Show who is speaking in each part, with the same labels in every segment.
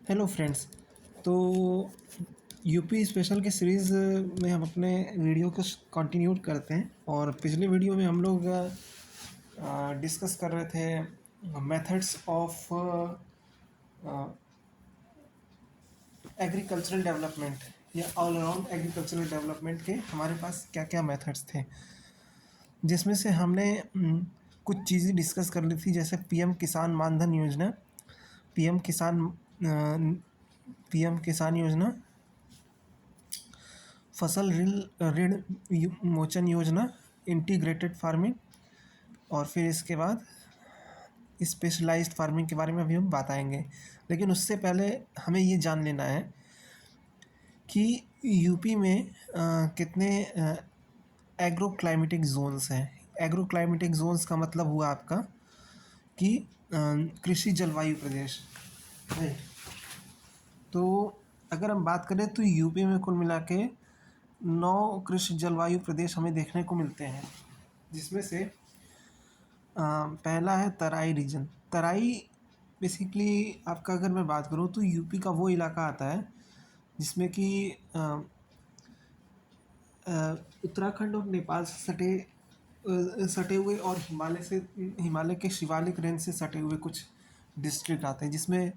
Speaker 1: Hello friends. तो UP special के series में हम अपने वीडियो को कंटिन्यू करते हैं। और पिछले वीडियो में हम लोग डिस्कस कर रहे थे मेथड्स ऑफ एग्रीकल्चरल डेवलपमेंट या ऑल अराउंड एग्रीकल्चरल डेवलपमेंट के हमारे पास क्या क्या मेथड्स थे, जिसमें से हमने कुछ चीज़ें डिस्कस कर ली थी, जैसे पीएम किसान मानधन योजना, पीएम किसान पीएम किसान योजना, फसल ऋण ऋण मोचन योजना, इंटीग्रेटेड फार्मिंग, और फिर इसके बाद स्पेशलाइज्ड फार्मिंग के बारे में अभी हम बताएंगे। लेकिन उससे पहले हमें ये जान लेना है कि यूपी में कितने एग्रो क्लाइमेटिक जोन्स हैं। एग्रो क्लाइमेटिक जोन्स का मतलब हुआ आपका कि कृषि जलवायु प्रदेश है। तो अगर हम बात करें तो यूपी में कुल मिला के 9 कृषि जलवायु प्रदेश हमें देखने को मिलते हैं, जिसमें से पहला है तराई रीजन। तराई बेसिकली आपका, अगर मैं बात करूँ तो यूपी का वो इलाका आता है जिसमें कि उत्तराखंड और नेपाल से सटे हुए और हिमालय के शिवालिक रेंज से सटे हुए कुछ डिस्ट्रिक्ट आते हैं, जिसमें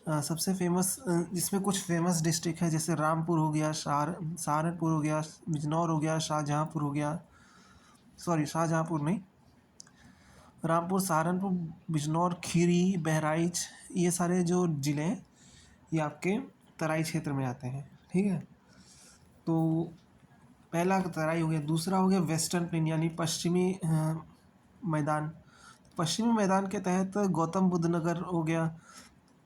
Speaker 1: सबसे फेमस जिसमें कुछ फेमस डिस्ट्रिक्ट है, जैसे रामपुर हो गया, सहारनपुर हो गया, बिजनौर हो गया, शाहजहाँपुर हो गया, सॉरी शाहजहाँपुर नहीं, रामपुर, सहारनपुर, बिजनौर, खीरी, बहराइच, ये सारे जो ज़िले हैं ये आपके तराई क्षेत्र में आते हैं। ठीक है, तो पहला तराई हो गया। दूसरा हो गया वेस्टर्न प्लेन यानी पश्चिमी मैदान। पश्चिमी मैदान के तहत गौतम बुद्ध नगर हो गया,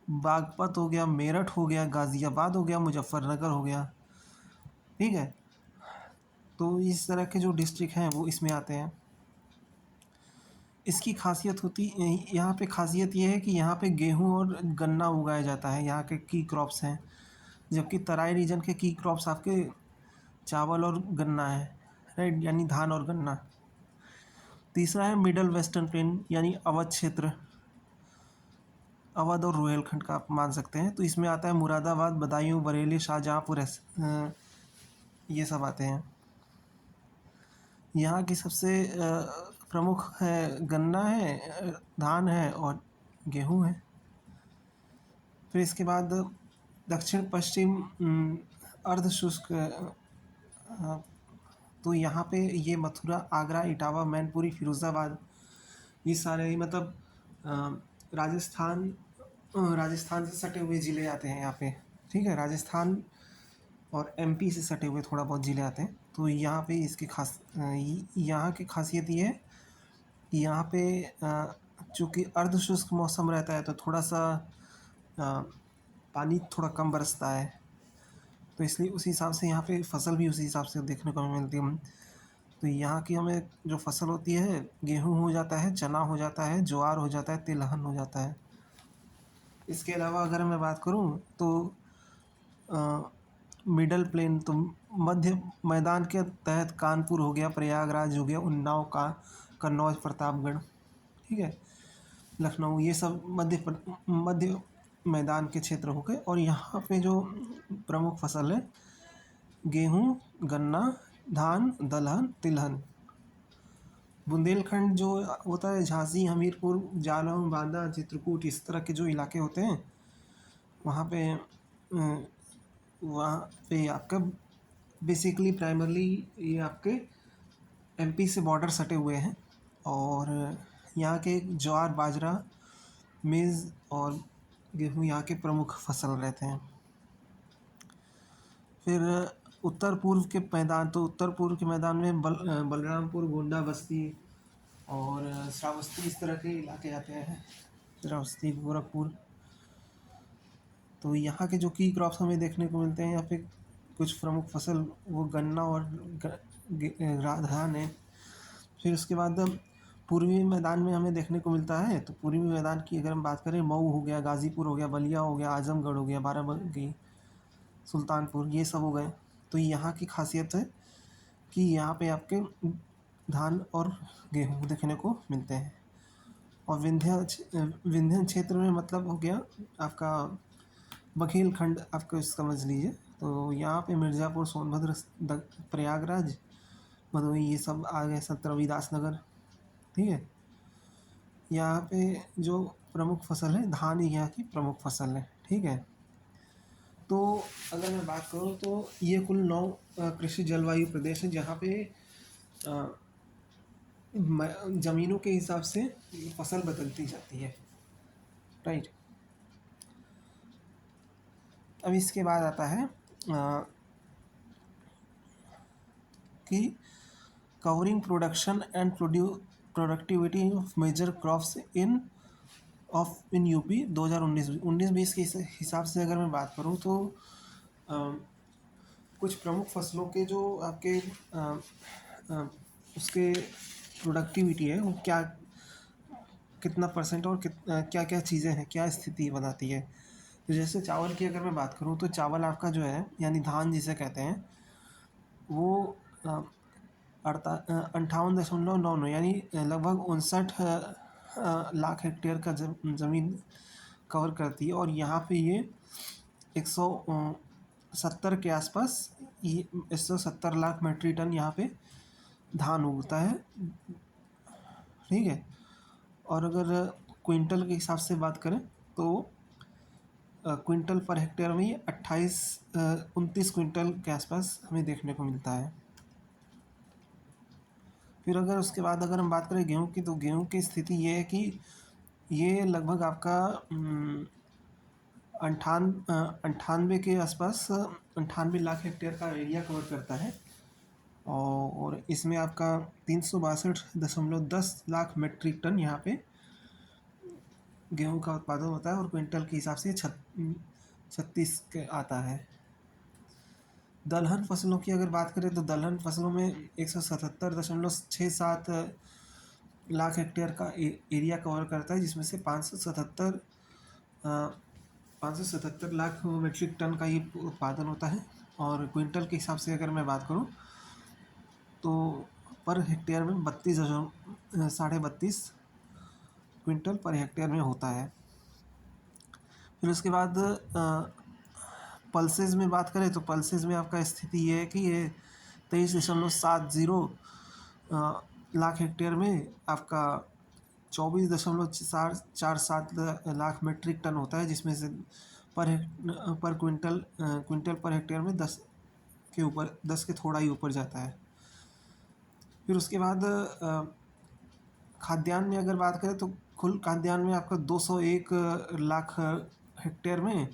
Speaker 1: बागपत हो गया, मेरठ हो गया, गाज़ियाबाद हो गया, मुजफ्फरनगर हो गया। ठीक है, तो इस तरह के जो डिस्ट्रिक्ट हैं वो इसमें आते हैं। इसकी खासियत होती, यहाँ पे खासियत ये है कि यहाँ पे गेहूँ और गन्ना उगाया जाता है, यहाँ के की क्रॉप्स हैं। जबकि तराई रीजन के की क्रॉप्स आपके चावल और गन्ना है, राइट, यानी धान और गन्ना। तीसरा है मिडल वेस्टर्न प्लेन यानी अवध क्षेत्र, अवध और रुहेलखंड का आप मान सकते हैं। तो इसमें आता है मुरादाबाद, बदायूं, बरेली, शाहजहाँपुर, ये सब आते हैं। यहाँ की सबसे प्रमुख है गन्ना है, धान है और गेहूँ है। फिर इसके बाद दक्षिण पश्चिम अर्ध शुष्क, तो यहाँ पे ये मथुरा, आगरा, इटावा, मैनपुरी, फिरोज़ाबाद, ये सारे मतलब राजस्थान से सटे हुए ज़िले आते हैं यहाँ पे। ठीक है, राजस्थान और एमपी से सटे हुए थोड़ा बहुत ज़िले आते हैं। तो यहाँ पे इसकी यहाँ की खासियत ये है कि यहाँ पे चूँकि अर्ध शुष्क मौसम रहता है तो थोड़ा सा पानी थोड़ा कम बरसता है, तो इसलिए उसी हिसाब से यहाँ पे फसल भी उसी हिसाब से देखने को मिलती है। तो यहाँ की हमें जो फसल होती है, गेहूँ हो जाता है, चना हो जाता है, ज्वार हो जाता है, तिलहन हो जाता है। इसके अलावा अगर मैं बात करूँ तो मिडल प्लेन, तो मध्य मैदान के तहत कानपुर हो गया, प्रयागराज हो गया, उन्नाव का, कन्नौज, प्रतापगढ़, ठीक है, लखनऊ, ये सब मध्य मैदान के क्षेत्र हो गए। और यहाँ पे जो प्रमुख फसल है, गेहूँ, गन्ना, धान, दलहन, तिलहन। बुंदेलखंड जो होता है, झांसी, हमीरपुर, जालौन, बांदा, चित्रकूट, इस तरह के जो इलाके होते हैं, वहाँ पे आपका बेसिकली प्राइमरली ये आपके एमपी से बॉर्डर सटे हुए हैं। और यहाँ के ज्वार, बाजरा, मेज़ और गेहूँ यहाँ के प्रमुख फसल रहते हैं। फिर उत्तर पूर्व के मैदान, तो उत्तर पूर्व के मैदान में बलरामपुर, गोंडा, बस्ती और श्रावस्ती, इस तरह के इलाके आते हैं, श्रावस्ती, गोरखपुर। तो यहाँ के जो की क्रॉप्स हमें देखने को मिलते हैं, यहाँ पे कुछ प्रमुख फसल वो गन्ना और धान है। फिर उसके बाद पूर्वी मैदान में हमें देखने को मिलता है, तो पूर्वी मैदान की अगर हम बात करें, मऊ हो गया, गाज़ीपुर हो गया, बलिया हो गया, आजमगढ़ हो गया, बाराबंकी, सुल्तानपुर, ये सब हो गए। तो यहाँ की खासियत है कि यहाँ पे आपके धान और गेहूँ देखने को मिलते हैं। और विंध्य क्षेत्र में मतलब हो गया आपका बघेलखंड आपको समझ लीजिए। तो यहाँ पे मिर्ज़ापुर, सोनभद्र, प्रयागराज, भदोही, ये सब आ गए, संत रविदास नगर। ठीक है। यहाँ पे जो प्रमुख फसल है, धान ही यहाँ की प्रमुख फसल है। ठीक है। तो अगर मैं बात करूँ तो ये कुल 9 कृषि जलवायु प्रदेश हैं जहाँ पे ज़मीनों के हिसाब से फसल बदलती जाती है। राइट। अब इसके बाद आता है कि covering production and productivity of major crops in UP 2019-20 के हिसाब से अगर मैं बात करूँ तो कुछ प्रमुख फसलों के जो आपके उसके प्रोडक्टिविटी है वो क्या, कितना परसेंट और क्या क्या चीज़ें हैं, क्या स्थिति बनाती है। तो जैसे चावल की अगर मैं बात करूँ तो चावल आपका जो है, यानी धान जिसे कहते हैं, वो 58.99 यानी लगभग 59 लाख हेक्टेयर का ज़मीन कवर करती है। और यहाँ पे ये 170 के आसपास, ये 170 लाख मेट्रिक टन यहाँ पे धान उगता है। ठीक है। और अगर क्विंटल के हिसाब से बात करें तो क्विंटल पर हेक्टेयर में ये 29 क्विंटल के आसपास हमें देखने को मिलता है। फिर अगर उसके बाद अगर हम बात करें गेहूं की, तो गेहूं की स्थिति ये है कि ये लगभग आपका 98 के आसपास 98 लाख हेक्टेयर का एरिया कवर करता है। और इसमें आपका 362.10 लाख मेट्रिक टन यहाँ पे गेहूं का उत्पादन होता है। और क्विंटल के हिसाब से 36 के आता है। दलहन फसलों की अगर बात करें तो दलहन फसलों में 177.67 लाख हेक्टेयर का एरिया कवर करता है, जिसमें से 577 लाख मेट्रिक टन का ये उत्पादन होता है। और क्विंटल के हिसाब से अगर मैं बात करूं तो पर हेक्टेयर में 32.32 क्विंटल पर हेक्टेयर में होता है। फिर उसके बाद पल्सेस में बात करें तो पल्सेस में आपका स्थिति ये है कि ये 23.70 लाख हेक्टेयर में आपका 24.47 लाख मेट्रिक टन होता है, जिसमें से पर क्विंटल पर हेक्टेयर में 10 के ऊपर, 10 के थोड़ा ही ऊपर जाता है। फिर उसके बाद खाद्यान्न में अगर बात करें तो कुल खाद्यान्न में आपका 201 लाख हेक्टेयर में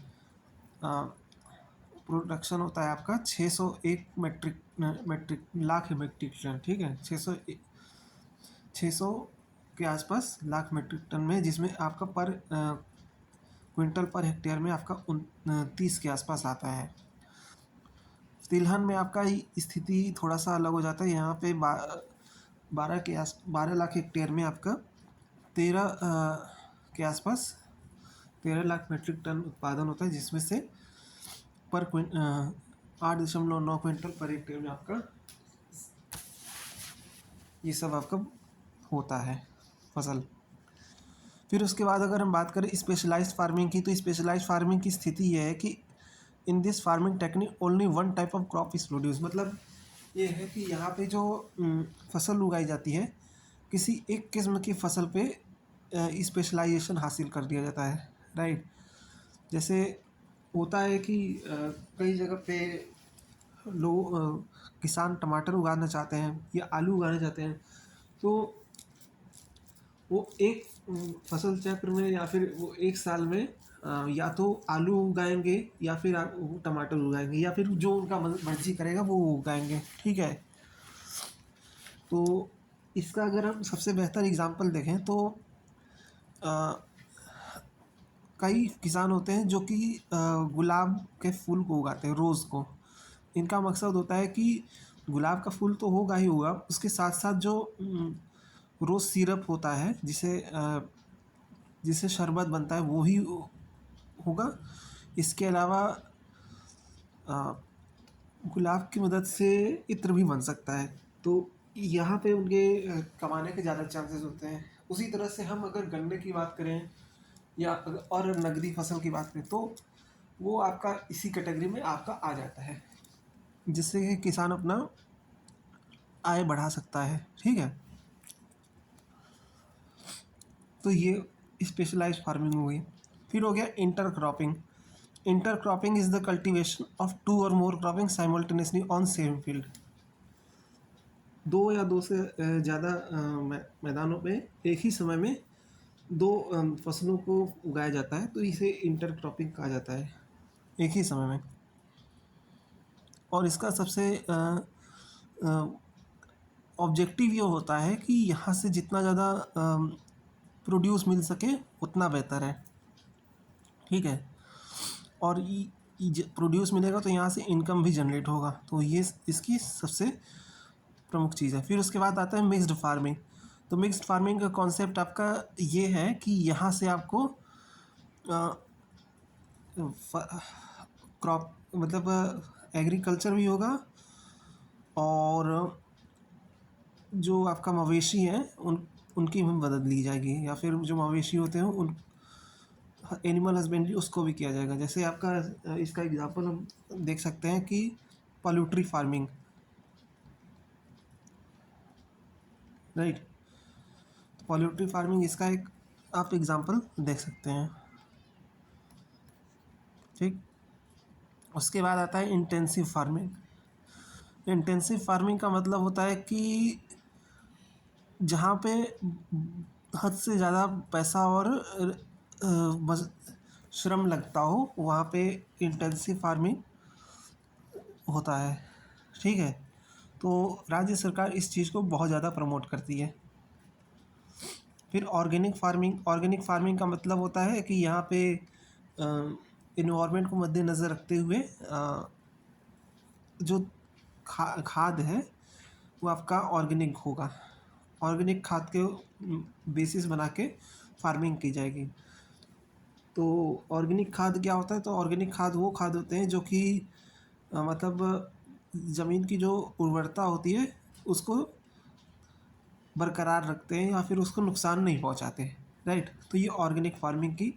Speaker 1: प्रोडक्शन होता है आपका 601 लाख मेट्रिक टन। ठीक है। 600 के आसपास लाख मेट्रिक टन में, जिसमें आपका पर क्विंटल पर हेक्टेयर में आपका 29 के आसपास आता है। तिलहन में आपका स्थिति थोड़ा सा अलग हो जाता है। यहाँ पे 12 लाख हेक्टेयर में आपका 13 के आसपास 13 लाख मेट्रिक टन उत्पादन होता है, जिसमें से पर 8.9 क्विंटल पर हेक्टेयर में आपका ये सब आपका होता है फसल। फिर उसके बाद अगर हम बात करें स्पेशलाइज्ड फार्मिंग की, तो स्पेशलाइज्ड फार्मिंग की स्थिति ये है कि in this farming technique only one type of crop is produce. मतलब ये है कि यहाँ पे जो फसल उगाई जाती है, किसी एक किस्म की फसल पे स्पेशलाइजेशन हासिल कर दिया जाता है। राइट। जैसे होता है कि कई जगह पे लोग किसान टमाटर उगाना चाहते हैं या आलू उगाना चाहते हैं, तो वो एक फसल चक्र में या फिर वो एक साल में या तो आलू उगाएंगे या फिर वो टमाटर उगाएंगे या फिर जो उनका मर्जी करेगा वो उगाएंगे। ठीक है। तो इसका अगर हम सबसे बेहतर एग्जांपल देखें तो कई किसान होते हैं जो कि गुलाब के फूल को उगाते हैं, रोज़ को। इनका मकसद होता है कि गुलाब का फूल तो होगा ही होगा, उसके साथ साथ जो रोज़ सिरप होता है जिसे शरबत बनता है वो ही होगा। इसके अलावा गुलाब की मदद से इत्र भी बन सकता है। तो यहाँ पे उनके कमाने के ज़्यादा चांसेस होते हैं। उसी तरह से हम अगर गन्ने की बात करें या और नगदी फसल की बात करें तो वो आपका इसी कैटेगरी में आपका आ जाता है, जिससे कि किसान अपना आय बढ़ा सकता है। ठीक है, तो ये स्पेशलाइज्ड फार्मिंग हो गई। फिर हो गया inter cropping. Inter cropping is the cultivation of two और more cropping simultaneously on same field. दो या दो से ज़्यादा मैदानों में एक ही समय में दो फसलों को उगाया जाता है, तो इसे इंटर क्रॉपिंग कहा जाता है, एक ही समय में। और इसका सबसे ऑब्जेक्टिव ये होता है कि यहाँ से जितना ज़्यादा प्रोड्यूस मिल सके उतना बेहतर है। ठीक है, और प्रोड्यूस मिलेगा तो यहाँ से इनकम भी जनरेट होगा, तो ये इसकी सबसे प्रमुख चीज़ है। फिर उसके बाद आता है मिक्स्ड फार्मिंग। तो मिक्स्ड फार्मिंग का कॉन्सेप्ट आपका ये है कि यहाँ से आपको क्रॉप मतलब एग्रीकल्चर भी होगा, और जो आपका मवेशी है उनकी भी मदद ली जाएगी, या फिर जो मवेशी होते हैं उन एनिमल हस्बेंड्री उसको भी किया जाएगा। जैसे आपका इसका एग्जांपल हम देख सकते हैं कि पोल्ट्री फार्मिंग, राइट। तो पोल्ट्री फार्मिंग इसका एक आप एग्जांपल देख सकते हैं। ठीक, उसके बाद आता है इंटेंसिव फार्मिंग। इंटेंसिव फार्मिंग का मतलब होता है कि जहाँ पे हद से ज़्यादा पैसा और श्रम लगता हो, वहाँ पे इंटेंसिव फार्मिंग होता है। ठीक है, तो राज्य सरकार इस चीज़ को बहुत ज़्यादा प्रमोट करती है। फिर ऑर्गेनिक फार्मिंग। ऑर्गेनिक फार्मिंग का मतलब होता है कि यहाँ पे इन्वायरमेंट को मद्देनज़र रखते हुए जो खाद है वो आपका ऑर्गेनिक होगा। ऑर्गेनिक खाद के बेसिस बना के फार्मिंग की जाएगी। तो ऑर्गेनिक खाद क्या होता है? तो ऑर्गेनिक खाद वो खाद होते हैं जो कि मतलब ज़मीन की जो उर्वरता होती है उसको बरकरार रखते हैं, या फिर उसको नुकसान नहीं पहुंचाते, राइट। तो ये ऑर्गेनिक फार्मिंग की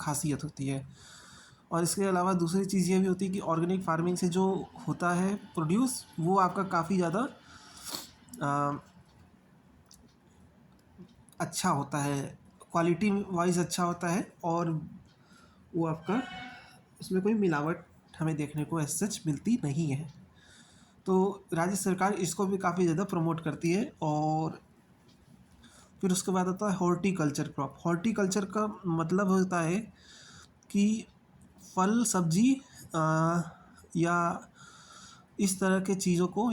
Speaker 1: खासियत होती है। और इसके अलावा दूसरी चीज़ ये भी होती है कि ऑर्गेनिक फार्मिंग से जो होता है प्रोड्यूस, वो आपका काफ़ी ज़्यादा अच्छा होता है, क्वालिटी वाइज अच्छा होता है, और वो आपका उसमें कोई मिलावट हमें देखने को एज सच मिलती नहीं है। तो राज्य सरकार इसको भी काफ़ी ज़्यादा प्रमोट करती है। और फिर उसके बाद आता है हॉर्टिकल्चर क्रॉप। हॉर्टिकल्चर का मतलब होता है कि फल सब्जी या इस तरह के चीज़ों को,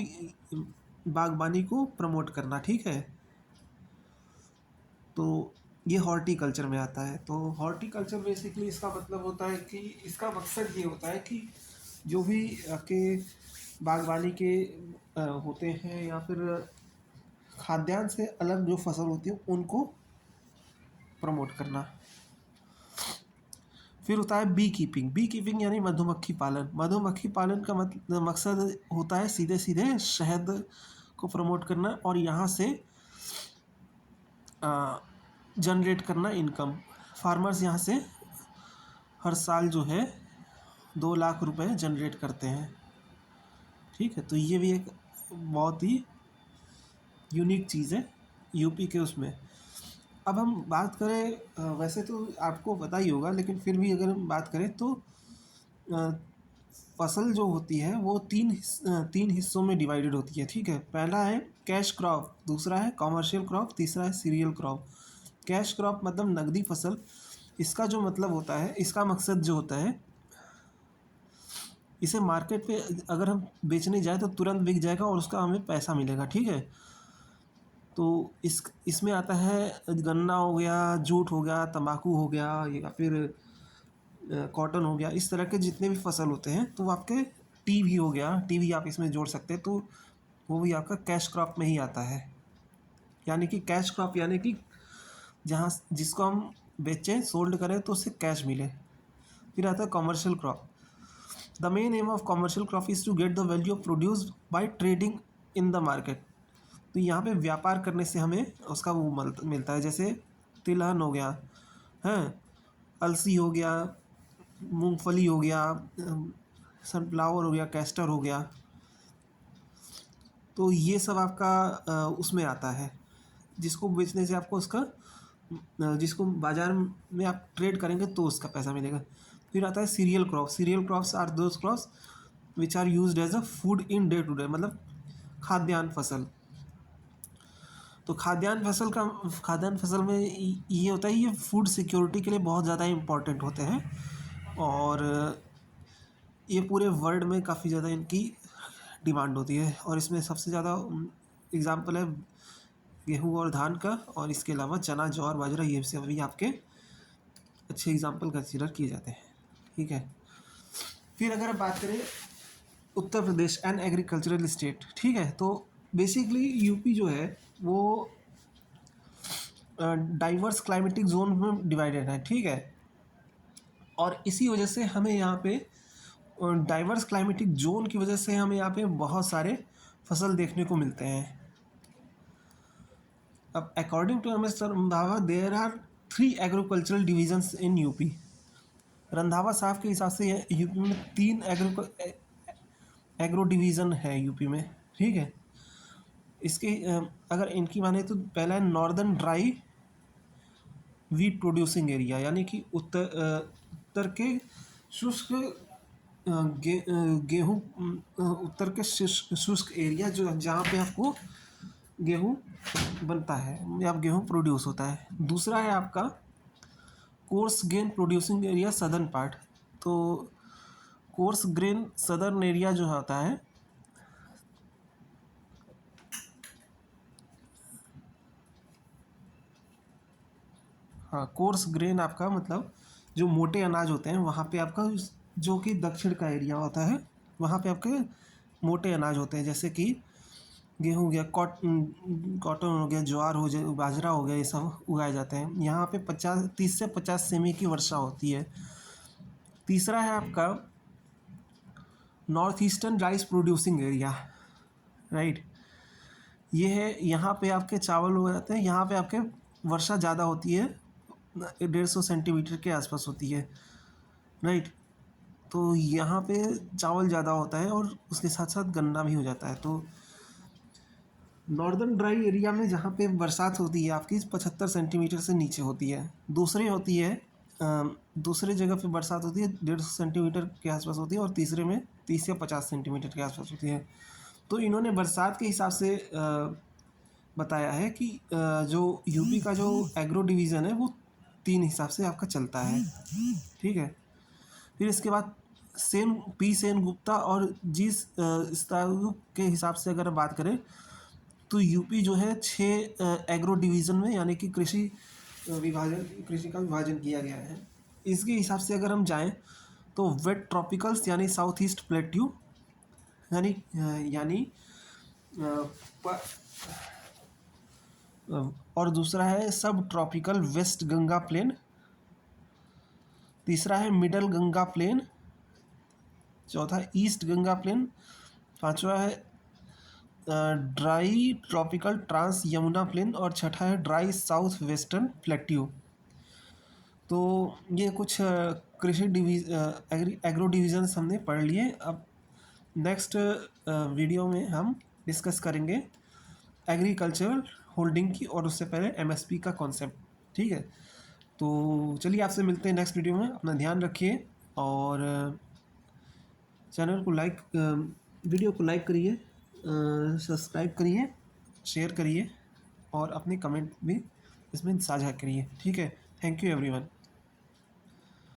Speaker 1: बागबानी को प्रमोट करना। ठीक है, तो ये हॉर्टिकल्चर में आता है। तो हॉर्टिकल्चर बेसिकली इसका मतलब होता है कि इसका मकसद ये होता है कि जो भी आपके बागवानी के होते हैं, या फिर खाद्यान्न से अलग जो फसल होती है उनको प्रमोट करना। फिर होता है बी कीपिंग। बी कीपिंग यानी मधुमक्खी पालन। मधुमक्खी पालन का मकसद होता है सीधे सीधे शहद को प्रमोट करना, और यहाँ से जनरेट करना इनकम। फार्मर्स यहाँ से हर साल जो है 2 लाख रुपए जनरेट करते हैं। ठीक है, तो ये भी एक बहुत ही यूनिक चीज़ है यूपी के उसमें। अब हम बात करें, वैसे तो आपको पता ही होगा, लेकिन फिर भी अगर हम बात करें तो फसल जो होती है वो तीन हिस्सों में डिवाइडेड होती है। ठीक है, पहला है कैश क्रॉप, दूसरा है कॉमर्शियल क्रॉप, तीसरा है सीरियल क्रॉप। कैश क्रॉप मतलब नकदी फसल। इसका जो मतलब होता है, इसका मकसद जो होता है, इसे मार्केट पे अगर हम बेचने जाए तो तुरंत बिक जाएगा और उसका हमें पैसा मिलेगा। ठीक है, तो इसमें आता है गन्ना हो गया, जूट हो गया, तंबाकू हो गया, या फिर कॉटन हो गया। इस तरह के जितने भी फसल होते हैं, तो आपके टी भी हो गया, टी भी आप इसमें जोड़ सकते हैं, तो वो भी आपका कैश क्रॉप में ही आता है। यानी कि कैश क्रॉप यानी कि जहाँ जिसको हम बेचें, सोल्ड करें तो उससे कैश मिले। फिर आता है commercial crop. The main aim of commercial crop is to get the value of produce by trading in the market. तो यहाँ पे व्यापार करने से हमें उसका वो मिलता है। जैसे तिलहन हो गया, हैं, अलसी हो गया, मूंगफली हो गया, सनफ्लावर हो गया, कैस्टर हो गया, तो ये सब आपका उसमें आता है, जिसको बेचने से आपको उसका जिसको बाज़ार में आप ट्रेड करेंगे तो उसका पैसा मिलेगा। फिर आता है cereal crop. Cereal crops are those crops which are used as a food in day to day, मतलब खाद्यान्न फसल। तो खाद्यान्न फसल में ये होता है, ये फूड सिक्योरिटी के लिए बहुत ज़्यादा इम्पोर्टेंट होते हैं, और ये पूरे वर्ल्ड में काफ़ी ज़्यादा इनकी डिमांड होती है। और इसमें सबसे ज़्यादा एग्ज़ाम्पल है गेहूँ और धान का, और इसके अलावा चना, ज्वार, बाजरा, ये सभी आपके अच्छे एग्ज़ाम्पल कंसीडर किए जाते हैं। ठीक है, फिर अगर आप बात करें Uttar Pradesh and agricultural state, ठीक है, तो बेसिकली यूपी जो है वो डाइवर्स क्लाइमेटिक जोन में डिवाइडेड है। ठीक है, और इसी वजह से हमें यहाँ पे डाइवर्स क्लाइमेटिक जोन की वजह से हमें यहाँ पे बहुत सारे फसल देखने को मिलते हैं। अब according to M S Randhawa there are 3 agricultural divisions in UP. Randhawa साहब के हिसाब से यूपी में 3 एग्रो डिवीज़न है यूपी में। ठीक है, इसके अगर इनकी माने तो पहला है northern dry wheat producing area, यानी कि उत्तर के शुष्क गेहूँ, उत्तर के शुष्क एरिया जो जहाँ पे आपको गेहूँ बनता है या गेहूँ प्रोड्यूस होता है। दूसरा है आपका coarse grain producing area southern part. तो कोर्स ग्रेन सदर्न एरिया जो होता है, हाँ, कोर्स ग्रेन आपका मतलब जो मोटे अनाज होते हैं वहाँ पे आपका, जो कि दक्षिण का एरिया होता है वहाँ पे आपके मोटे अनाज होते हैं, जैसे कि गेहूँ हो गया, कॉटन हो गया, ज्वार हो गया, बाजरा हो गया, ये सब उगाए जाते हैं। यहाँ पे 30 से 50 सेमी की वर्षा होती है। तीसरा है आपका north eastern rice producing area, right. ये है, यहाँ पे आपके चावल हो जाते हैं, यहाँ पे आपके वर्षा ज़्यादा होती है, 150 सेंटीमीटर के आसपास होती है, राइट। तो यहाँ पे चावल ज़्यादा होता है और उसके साथ साथ गन्ना भी हो जाता है। तो नॉर्दर्न ड्राई एरिया में जहाँ पे बरसात होती है आपकी 75 सेंटीमीटर से नीचे होती है। दूसरे जगह पे बरसात होती है 150 सेंटीमीटर के आसपास होती है, और तीसरे में 30 या 50 सेंटीमीटर के आसपास होती है। तो इन्होंने बरसात के हिसाब से बताया है कि जो यूपी का जो एग्रो डिवीज़न है वो 3 हिसाब से आपका चलता है। ठीक है, फिर इसके बाद सेन गुप्ता और जी स्तायु के हिसाब से अगर बात करें तो यूपी जो है 6 एग्रो डिवीज़न में, यानी कि कृषि का विभाजन किया गया है। इसके हिसाब से अगर हम जाएं तो वेट ट्रॉपिकल्स यानी साउथ ईस्ट प्लेट्यू, यानी और दूसरा है सब ट्रॉपिकल वेस्ट गंगा प्लेन, तीसरा है मिडल गंगा प्लेन, चौथा ईस्ट गंगा प्लेन, पांचवा है dry tropical trans Yamuna plain, और छठा है ड्राई साउथ वेस्टर्न प्लेट्यू। तो ये कुछ कृषि एग्रो डिवीज़न्स हमने पढ़ लिए। अब नेक्स्ट वीडियो में हम डिस्कस करेंगे एग्रीकल्चरल होल्डिंग की, और उससे पहले एमएसपी का कॉन्सेप्ट। ठीक है, तो चलिए आपसे मिलते हैं नेक्स्ट वीडियो में। अपना ध्यान रखिए, और चैनल को वीडियो को लाइक करिए, सब्सक्राइब करिए, शेयर करिए, और अपने कमेंट भी इसमें साझा करिए। ठीक है, थैंक यू एवरीवन।